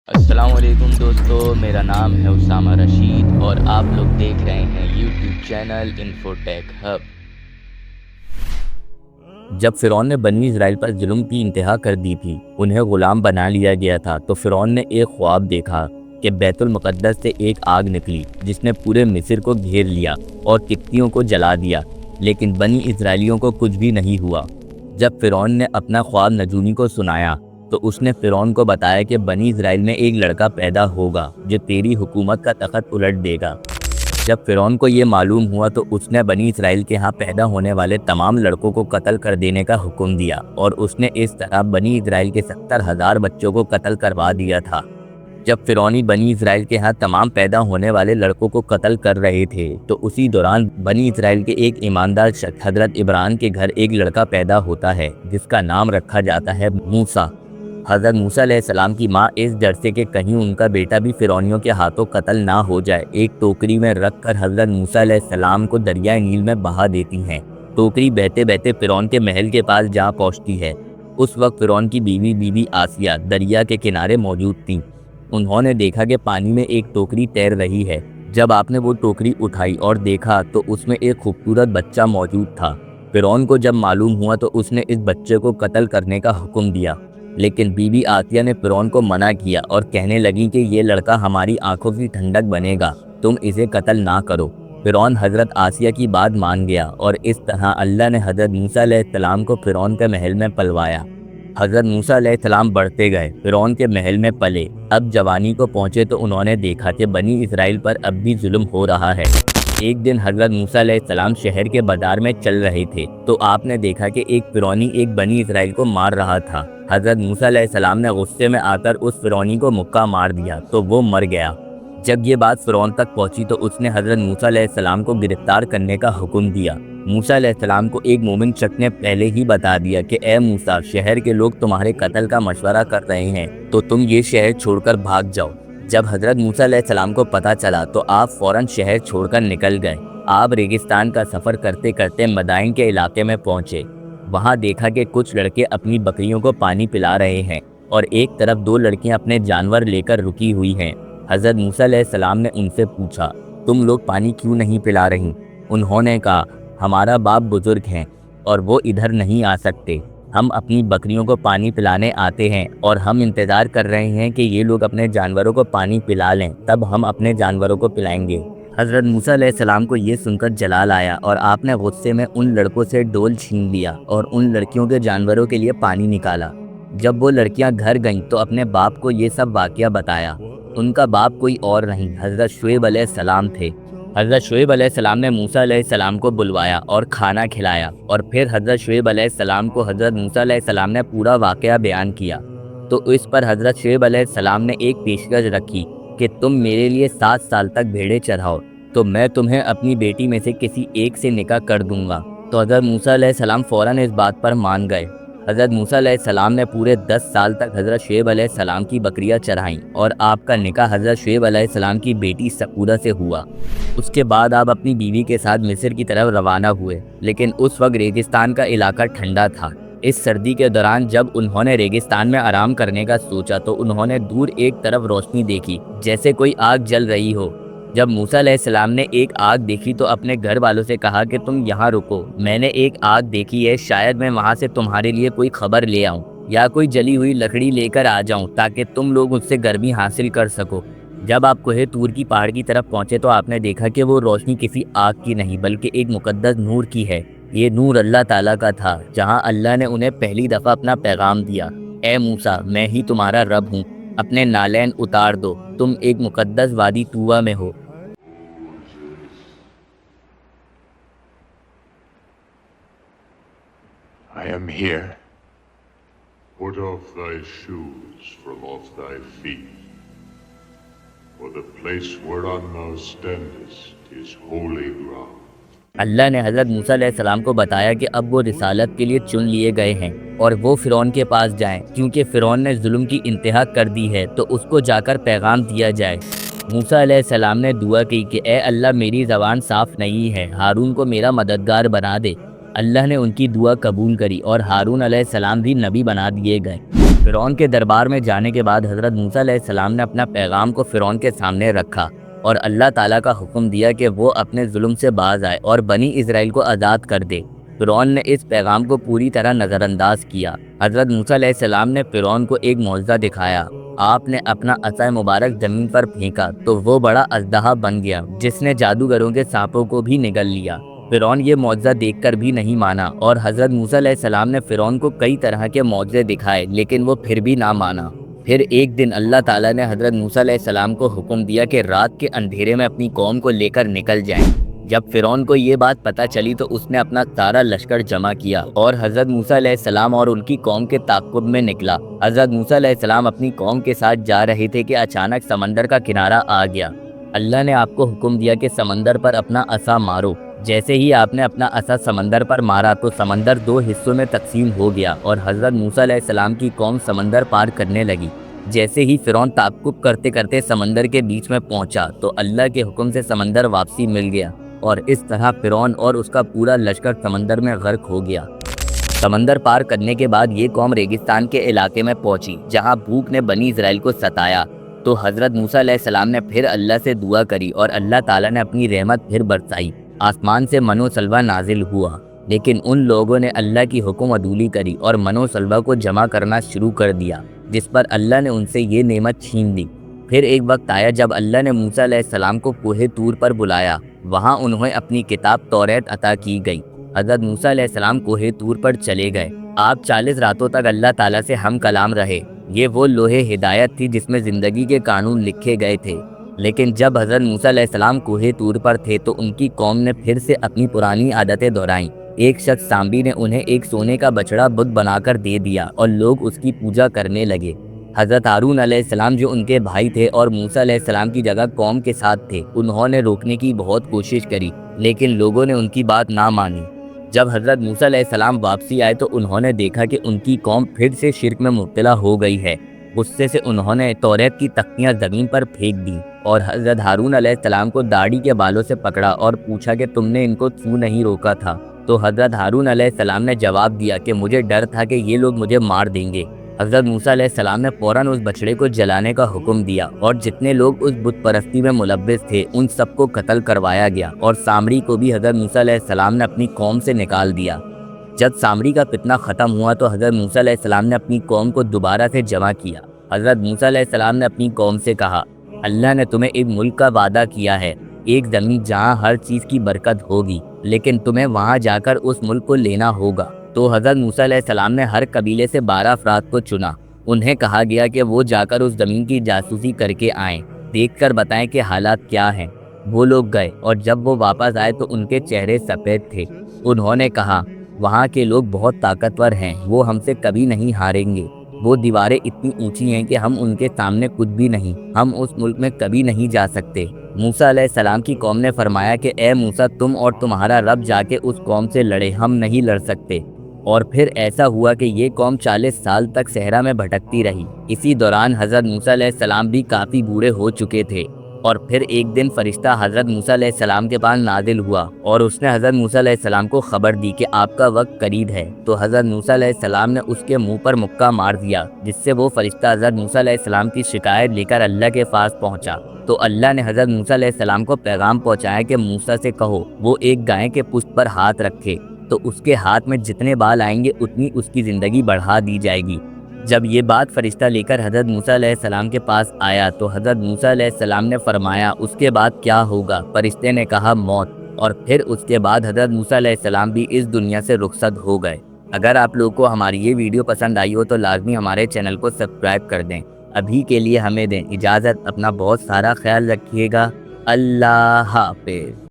السلام علیکم دوستو، میرا نام ہے اسامہ رشید اور آپ لوگ دیکھ رہے ہیں یوٹیوب چینل انفوٹیک ہب۔ جب فرعون نے بنی اسرائیل پر ظلم کی انتہا کر دی تھی، انہیں غلام بنا لیا گیا تھا، تو فرعون نے ایک خواب دیکھا کہ بیت المقدس سے ایک آگ نکلی جس نے پورے مصر کو گھیر لیا اور قبطیوں کو جلا دیا، لیکن بنی اسرائیلیوں کو کچھ بھی نہیں ہوا۔ جب فرعون نے اپنا خواب نجومی کو سنایا تو اس نے فرعون کو بتایا کہ بنی اسرائیل میں ایک لڑکا پیدا ہوگا جو تیری حکومت کا تخت الٹ دے گا۔ جب فرعون کو یہ معلوم ہوا تو اس نے بنی اسرائیل کے ہاں پیدا ہونے والے تمام لڑکوں کو قتل کر دینے کا حکم دیا، اور اس نے اس طرح بنی اسرائیل کے 70,000 بچوں کو قتل کروا دیا تھا۔ جب فرعونی بنی اسرائیل کے ہاں تمام پیدا ہونے والے لڑکوں کو قتل کر رہے تھے تو اسی دوران بنی اسرائیل کے ایک ایماندار شخص حضرت ابراہیم کے گھر ایک لڑکا پیدا ہوتا ہے جس کا نام رکھا جاتا ہے موسیٰ۔ حضرت موسیٰ علیہ السلام کی ماں اس ڈر سے کہ کہیں ان کا بیٹا بھی فرعونیوں کے ہاتھوں قتل نہ ہو جائے، ایک ٹوکری میں رکھ کر حضرت موسیٰ علیہ السلام کو دریائے نیل میں بہا دیتی ہیں۔ ٹوکری بہتے بہتے فرعون کے محل کے پاس جا پہنچتی ہے۔ اس وقت فرعون کی بیوی بی بی آسیہ دریا کے کنارے موجود تھیں۔ انہوں نے دیکھا کہ پانی میں ایک ٹوکری تیر رہی ہے۔ جب آپ نے وہ ٹوکری اٹھائی اور دیکھا تو اس میں ایک خوبصورت بچہ موجود تھا۔ فرعون کو جب معلوم ہوا تو اس نے اس بچے کو قتل کرنے کا حکم دیا، لیکن بی بی آسیہ نے فرعون کو منع کیا اور کہنے لگی کہ یہ لڑکا ہماری آنکھوں کی ٹھنڈک بنے گا، تم اسے قتل نہ کرو۔ فرعون حضرت آسیہ کی بات مان گیا اور اس طرح اللہ نے حضرت موسیٰ علیہ السلام کو فرعون کے محل میں پلوایا۔ حضرت موسیٰ علیہ السلام بڑھتے گئے، فرعون کے محل میں پلے۔ اب جوانی کو پہنچے تو انہوں نے دیکھا کہ بنی اسرائیل پر اب بھی ظلم ہو رہا ہے۔ ایک دن حضرت موسیٰ علیہ السلام شہر کے بازار میں چل رہے تھے تو آپ نے دیکھا کہ ایک فرعونی ایک بنی اسرائیل کو مار رہا تھا۔ حضرت موسیٰ علیہ السلام نے غصے میں آ کر اس فرعونی کو مکہ مار دیا تو وہ مر گیا۔ جب یہ بات فرعون تک پہنچی تو اس نے حضرت موسیٰ علیہ السلام کو گرفتار کرنے کا حکم دیا۔ موسیٰ علیہ السلام کو ایک مومن شخص نے پہلے ہی بتا دیا کہ اے موسیٰ، شہر کے لوگ تمہارے قتل کا مشورہ کر رہے ہیں تو تم یہ شہر چھوڑ کر بھاگ جاؤ۔ جب حضرت موسیٰ علیہ السلام کو پتہ چلا تو آپ فوراً شہر چھوڑ کر نکل گئے۔ آپ ریگستان کا سفر کرتے کرتے مدائن کے علاقے میں پہنچے۔ وہاں دیکھا کہ کچھ لڑکے اپنی بکریوں کو پانی پلا رہے ہیں اور ایک طرف دو لڑکیاں اپنے جانور لے کر رکی ہوئی ہیں۔ حضرت موسیٰ علیہ السلام نے ان سے پوچھا، تم لوگ پانی کیوں نہیں پلا رہی؟ انہوں نے کہا، ہمارا باپ بزرگ ہیں اور وہ ادھر نہیں آ سکتے، ہم اپنی بکریوں کو پانی پلانے آتے ہیں اور ہم انتظار کر رہے ہیں کہ یہ لوگ اپنے جانوروں کو پانی پلا لیں، تب ہم اپنے جانوروں کو پلائیں گے۔ حضرت موسیٰ علیہ السلام کو یہ سن کر جلال آیا اور آپ نے غصے میں ان لڑکوں سے ڈول چھین لیا اور ان لڑکیوں کے جانوروں کے لیے پانی نکالا۔ جب وہ لڑکیاں گھر گئیں تو اپنے باپ کو یہ سب واقعہ بتایا۔ ان کا باپ کوئی اور نہیں، حضرت شعیب علیہ السلام تھے۔ حضرت شعیب علیہ السلام نے موسیٰ علیہ السلام کو بلوایا اور کھانا کھلایا، اور پھر حضرت شعیب علیہ السلام کو حضرت موسیٰ علیہ السلام نے پورا واقعہ بیان کیا۔ تو اس پر حضرت شعیب علیہ السلام نے ایک پیشکش رکھی کہ تم میرے لیے 7 سال تک بھیڑیں چراؤ تو میں تمہیں اپنی بیٹی میں سے کسی ایک سے نکاح کر دوں گا۔ تو حضرت موسیٰ علیہ السلام فوراً اس بات پر مان گئے۔ حضرت موسیٰ علیہ السلام نے پورے 10 سال تک حضرت شعیب علیہ السلام کی بکریاں چرائیں اور آپ کا نکاح حضرت شعیب علیہ السلام کی بیٹی سپورہ سے ہوا۔ اس کے بعد آپ اپنی بیوی کے ساتھ مصر کی طرف روانہ ہوئے، لیکن اس وقت ریگستان کا علاقہ ٹھنڈا تھا۔ اس سردی کے دوران جب انہوں نے ریگستان میں آرام کرنے کا سوچا تو انہوں نے دور ایک طرف روشنی دیکھی جیسے کوئی آگ جل رہی ہو۔ جب موسیٰ علیہ السلام نے ایک آگ دیکھی تو اپنے گھر والوں سے کہا کہ تم یہاں رکو، میں نے ایک آگ دیکھی ہے، شاید میں وہاں سے تمہارے لیے کوئی خبر لے آؤں یا کوئی جلی ہوئی لکڑی لے کر آ جاؤں تاکہ تم لوگ اس سے گرمی حاصل کر سکو۔ جب آپ کوہ طور کی پہاڑ کی طرف پہنچے تو آپ نے دیکھا کہ وہ روشنی کسی آگ کی نہیں بلکہ ایک مقدس نور کی ہے۔ یہ نور اللہ تعالیٰ کا تھا، جہاں اللہ نے انہیں پہلی دفعہ اپنا پیغام دیا، اے موسیٰ، میں ہی تمہارا رب ہوں، اپنے نالین اتار دو، تم ایک مقدس وادی طویٰ میں ہو۔ I am here. Put off thy shoes from off thy feet, for the place whereon thou standest is holy ground. اللہ نے حضرت موسیٰ علیہ السلام کو بتایا کہ اب وہ رسالت کے لیے چن لیے گئے ہیں اور وہ فرعون کے پاس جائیں، کیونکہ فرعون نے ظلم کی انتہا کر دی ہے، تو اس کو جا کر پیغام دیا جائے۔ موسیٰ علیہ السلام نے دعا کی کہ اے اللہ، میری زبان صاف نہیں ہے، ہارون کو میرا مددگار بنا دے۔ اللہ نے ان کی دعا قبول کری اور ہارون علیہ السلام بھی نبی بنا دیے گئے۔ فرعون کے دربار میں جانے کے بعد حضرت موسیٰ علیہ السلام نے اپنا پیغام کو فرعون کے سامنے رکھا اور اللہ تعالیٰ کا حکم دیا کہ وہ اپنے ظلم سے باز آئے اور بنی اسرائیل کو آزاد کر دے۔ فرعون نے اس پیغام کو پوری طرح نظر انداز کیا۔ حضرت موسیٰ علیہ السلام نے فرعون کو ایک معجزہ دکھایا۔ آپ نے اپنا عصا مبارک زمین پر پھینکا تو وہ بڑا اژدہا بن گیا جس نے جادوگروں کے سانپوں کو بھی نگل لیا۔ فرعون یہ معجزہ دیکھ کر بھی نہیں مانا اور حضرت موسیٰ علیہ السلام نے فرعون کو کئی طرح کے معجزے دکھائے لیکن وہ پھر بھی نہ مانا۔ پھر ایک دن اللہ تعالیٰ نے حضرت موسیٰ علیہ السلام کو حکم دیا کہ رات کے اندھیرے میں اپنی قوم کو لے کر نکل جائیں۔ جب فرعون کو یہ بات پتہ چلی تو اس نے اپنا سارا لشکر جمع کیا اور حضرت موسیٰ علیہ السلام اور ان کی قوم کے تعاقب میں نکلا۔ حضرت موسیٰ علیہ السلام اپنی قوم کے ساتھ جا رہے تھے کہ اچانک سمندر کا کنارہ آ گیا۔ اللہ نے آپ کو حکم دیا کہ سمندر پر اپنا عصا مارو۔ جیسے ہی آپ نے اپنا عصا سمندر پر مارا تو سمندر 2 حصوں میں تقسیم ہو گیا اور حضرت موسیٰ علیہ السلام کی قوم سمندر پار کرنے لگی۔ جیسے ہی فرعون تعاقب کرتے کرتے سمندر کے بیچ میں پہنچا تو اللہ کے حکم سے سمندر واپسی مل گیا اور اس طرح فرعون اور اس کا پورا لشکر سمندر میں غرق ہو گیا۔ سمندر پار کرنے کے بعد یہ قوم ریگستان کے علاقے میں پہنچی جہاں بھوک نے بنی اسرائیل کو ستایا۔ تو حضرت موسیٰ علیہ السلام نے پھر اللہ سے دعا کری اور اللہ تعالیٰ نے اپنی رحمت پھر برسائی۔ آسمان سے من و سلوہ نازل ہوا لیکن ان لوگوں نے اللہ کی حکم عدولی کری اور من و سلوہ کو جمع کرنا شروع کر دیا جس پر اللہ نے ان سے یہ نعمت چھین لی۔ پھر ایک وقت آیا جب اللہ نے موسیٰ علیہ السلام کو کوہ طور پر بلایا۔ وہاں انہیں اپنی کتاب توریت عطا کی گئی۔ حضرت موسیٰ علیہ السلام کوہ طور پر چلے گئے۔ آپ 40 راتوں تک اللہ تعالیٰ سے ہم کلام رہے۔ یہ وہ لوح ہدایت تھی جس میں زندگی کے قانون لکھے گئے تھے۔ لیکن جب حضرت موسیٰ علیہ السلام کوہ طور پر تھے تو ان کی قوم نے پھر سے اپنی پرانی عادتیں دہرائیں۔ ایک شخص سامری نے انہیں ایک سونے کا بچڑا بت بنا کر دے دیا اور لوگ اس کی پوجا کرنے لگے۔ حضرت ہارون علیہ السلام جو ان کے بھائی تھے اور موسیٰ علیہ السلام کی جگہ قوم کے ساتھ تھے، انہوں نے روکنے کی بہت کوشش کری لیکن لوگوں نے ان کی بات نہ مانی۔ جب حضرت موسیٰ علیہ السلام واپسی آئے تو انہوں نے دیکھا کہ ان کی قوم پھر سے شرک میں مبتلا ہو گئی ہے۔ غصے سے انہوں نے توریت کی تختیاں زمین پر پھینک دی اور حضرت ہارون علیہ السلام کو داڑھی کے بالوں سے پکڑا اور پوچھا کہ تم نے ان کو کیوں نہیں روکا تھا؟ تو حضرت ہارون علیہ السلام نے جواب دیا کہ مجھے ڈر تھا کہ یہ لوگ مجھے مار دیں گے۔ حضرت موسیٰ علیہ السلام نے فوراً اس بچڑے کو جلانے کا حکم دیا اور جتنے لوگ اس بت پرستی میں ملوث تھے ان سب کو قتل کروایا گیا اور سامری کو بھی حضرت موسیٰ علیہ السلام نے اپنی قوم سے نکال دیا۔ جب سامری کا فتنہ ختم ہوا تو حضرت موسیٰ علیہ السلام نے اپنی قوم کو دوبارہ سے جمع کیا۔ حضرت موسیٰ علیہ السلام نے اپنی قوم سے کہا، اللہ نے تمہیں ایک ملک کا وعدہ کیا ہے، ایک زمین جہاں ہر چیز کی برکت ہوگی، لیکن تمہیں وہاں جا کر اس ملک کو لینا ہوگا۔ تو حضرت موسیٰ علیہ السلام نے ہر قبیلے سے 12 افراد کو چنا۔ انہیں کہا گیا کہ وہ جا کر اس زمین کی جاسوسی کر کے آئیں، دیکھ کر بتائیں کہ حالات کیا ہیں۔ وہ لوگ گئے اور جب وہ واپس آئے تو ان کے چہرے سفید تھے۔ انہوں نے کہا، وہاں کے لوگ بہت طاقتور ہیں، وہ ہم سے کبھی نہیں ہاریں گے۔ وہ دیواریں اتنی اونچی ہیں کہ ہم ان کے سامنے کچھ بھی نہیں، ہم اس ملک میں کبھی نہیں جا سکتے۔ موسیٰ علیہ السلام کی قوم نے فرمایا کہ اے موسیٰ، تم اور تمہارا رب جا کے اس قوم سے لڑے، ہم نہیں لڑ سکتے۔ اور پھر ایسا ہوا کہ یہ قوم 40 سال تک صحرا میں بھٹکتی رہی۔ اسی دوران حضرت موسیٰ علیہ السلام بھی کافی بوڑھے ہو چکے تھے اور پھر ایک دن فرشتہ حضرت موسیٰ علیہ السلام کے پاس نازل ہوا اور اس نے حضرت موسیٰ علیہ السلام کو خبر دی کہ آپ کا وقت قریب ہے۔ تو حضرت موسیٰ علیہ السلام نے اس کے منہ پر مکہ مار دیا جس سے وہ فرشتہ حضرت موسیٰ علیہ السلام کی شکایت لے کر اللہ کے پاس پہنچا۔ تو اللہ نے حضرت موسیٰ علیہ السلام کو پیغام پہنچایا کہ موسیٰ سے کہو وہ ایک گائے کے پشت پر ہاتھ رکھے تو اس کے ہاتھ میں جتنے بال آئیں گے اتنی اس کی زندگی بڑھا دی جائے گی۔ جب یہ بات فرشتہ لے کر حضرت موسیٰ علیہ السلام کے پاس آیا تو حضرت موسیٰ علیہ السلام نے فرمایا، اس کے بعد کیا ہوگا؟ فرشتے نے کہا، موت۔ اور پھر اس کے بعد حضرت موسیٰ علیہ السلام بھی اس دنیا سے رخصت ہو گئے۔ اگر آپ لوگ کو ہماری یہ ویڈیو پسند آئی ہو تو لازمی ہمارے چینل کو سبسکرائب کر دیں۔ ابھی کے لیے ہمیں دیں اجازت، اپنا بہت سارا خیال رکھیے گا۔ اللہ حافظ۔